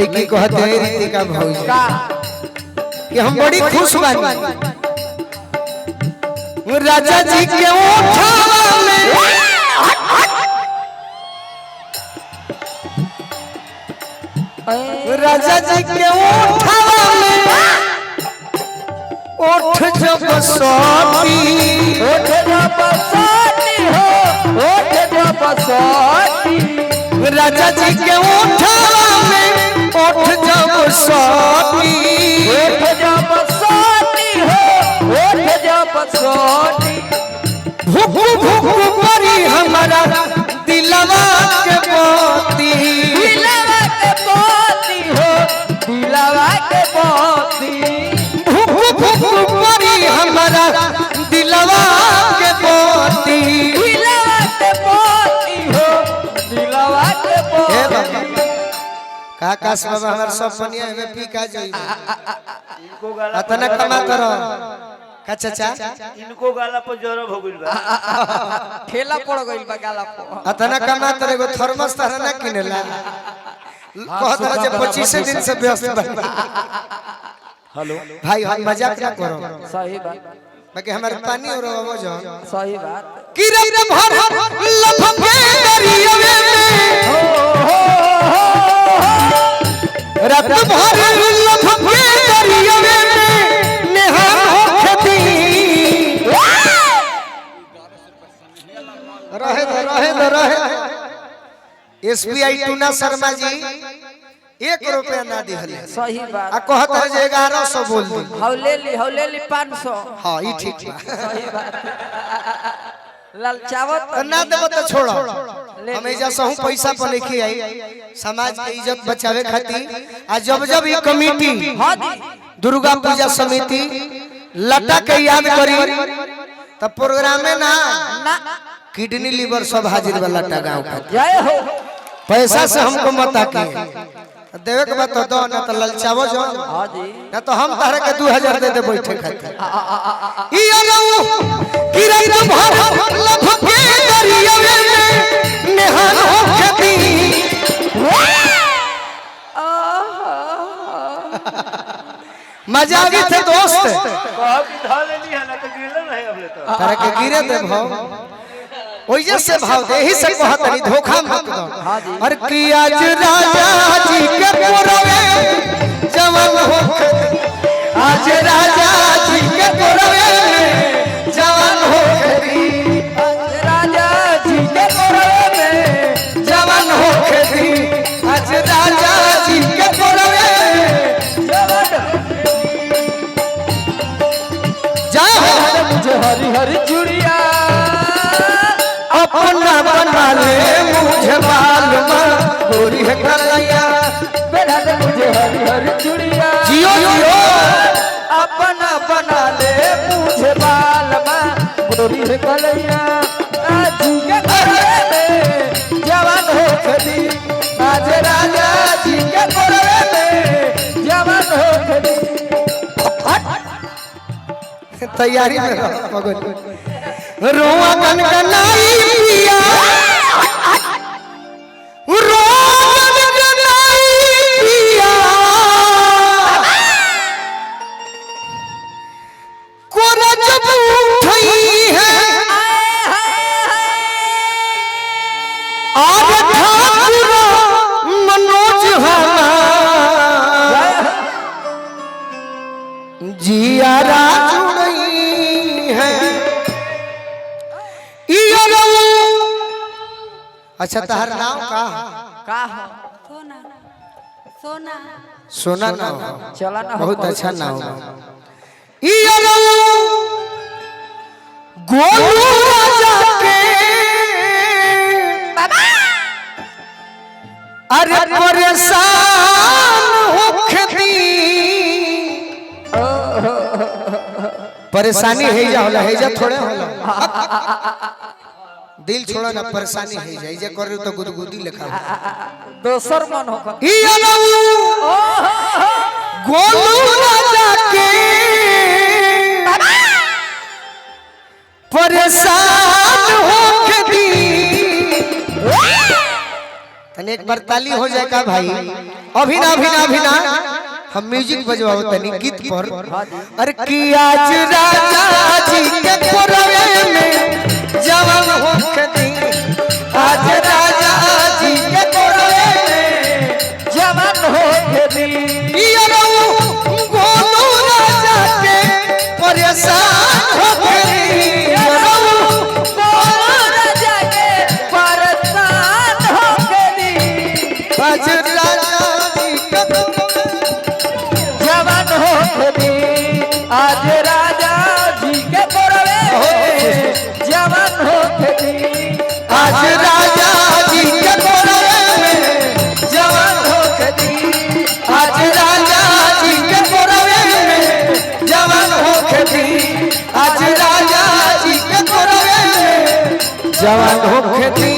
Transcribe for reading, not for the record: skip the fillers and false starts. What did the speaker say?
लड़की कहते हैं रीतिका भौजी कि हम बड़ी खुश बानी राजा जी के ओठवा में राजा जी के ओठवा में ओठ जब सोती ओठ जब सोती हो ओठ जब सोती राजा जी के ओठवा में ओठ जब सोती ओठ जब सोती हो ओठ जब सोती भूख भूख करी हमारा दिलवा के मोती दिलवा के मोती हो दिलवा के मोती भूख भूख करी हमारा दिलवा के मोती दिलवा के मोती हो दिलवा के मोती का काश बाबा हमार सब बनिया में पी का जाई इनको गाला अतना कमा करो का चाचा इनको गाला पर जरब हो गइल बा ठेला पड़ गइल बा गाला पर अतना कमा करे गो थर्मस तरह ना किनेला कहत रहे 25 दिन से व्यस्त बा हेलो भाई हम मजाक ना करो सही बात बाकी हमारे पानी और वो जो सही बात किरण भर लफके दरियावे में रात भर लफके दरियावे में नेहान होखती रहे एसबीआई टूना शर्मा जी 1 रुपया ना दिहले सही बात आ कहत है जे 1100 बोल दी हौलेली 500 हां ई ठीक बा सही बात ललचावत ना देबो तो छोड़ो हम एजा सहू पैसा पर लेके आई समाज के इज्जत बचावे खातिर आ जब जब ये कमेटी हां दी दुर्गा पूजा समिति लटा के याद करी तब प्रोग्राम में ना ना किडनी लीवर सब हाजिर वाला लटा गांव का जय हो पैसा से हमको मत आके देवे के बात तो दो ना तो ललचावो जो हां जी ना तो हम तारे के 2000 दे दे बैठे खातिर ई अलऊ किरण भर लफके दरियावे में नेहान होखती मजा आ गई थे दोस्त कहब कि धा लेनी है ना तो गिरले रहे अबले तो तारे के गिरे दे भाव ओइजे से भाव दे ही से कहत नहीं धोखा मत दो और कि आज राजा जी के पुरवे जवान होखती आज राजा जी के पुरवे जवान होखती राजा जी के पुरवे में जवान होखती आज राजा जी के पुरवे जाओ मुझे हरी हरी चूड़िया अपना बना ले मुझे मालूम गोरी है कलैया बेटा दे मुझे हरी हरी चूड़िया जियो जियो अपना बना ले मुझे बाल में गोरी है कलैया आज के घरे में जवान हो खदी आज राजा जी के घरे में जवान हो खदी तैयारी में रहो मगन रोआ गनगनाई पिया रोआ गनगनाई पिया कोरा जब उठई है आज ठाकुर मनोज हमार जिया जुड़ई है अच्छा तहर नाम का हो सोना सोना सोना नाम चला ना बहुत अच्छा नाम गोलू राजा के अरे परेशान होखती परेशानी है जा होला है जा थोड़े होला दिल छोड़ा ना परेशानी है जा जे कर तो गुदगुदी लिखा दोसर मन हो ई अलऊ गोलू राजा के परेशान होखती तने एक बार ताली हो जाए का भाई। अभी ना हम म्यूजिक बजवाओ तनी गीत पर। अरे कि आज राजा जी के पुरवे में जवान होखती, आज राजा जी के पुरवे में जवान होखती, ये रहू गोलू राजा के परेशान होखती, ये रहू गोलू राजा के परेशान होखती, आज राजा जी के जवान होखती, आज राजा जी के पुरवे में जवान होखती, आज राजा जी के पुरवे में जवान होखती, आज राजा जी के पुरवे में जवान होखती, आज राजा जी के पुरवे में जवान होखती।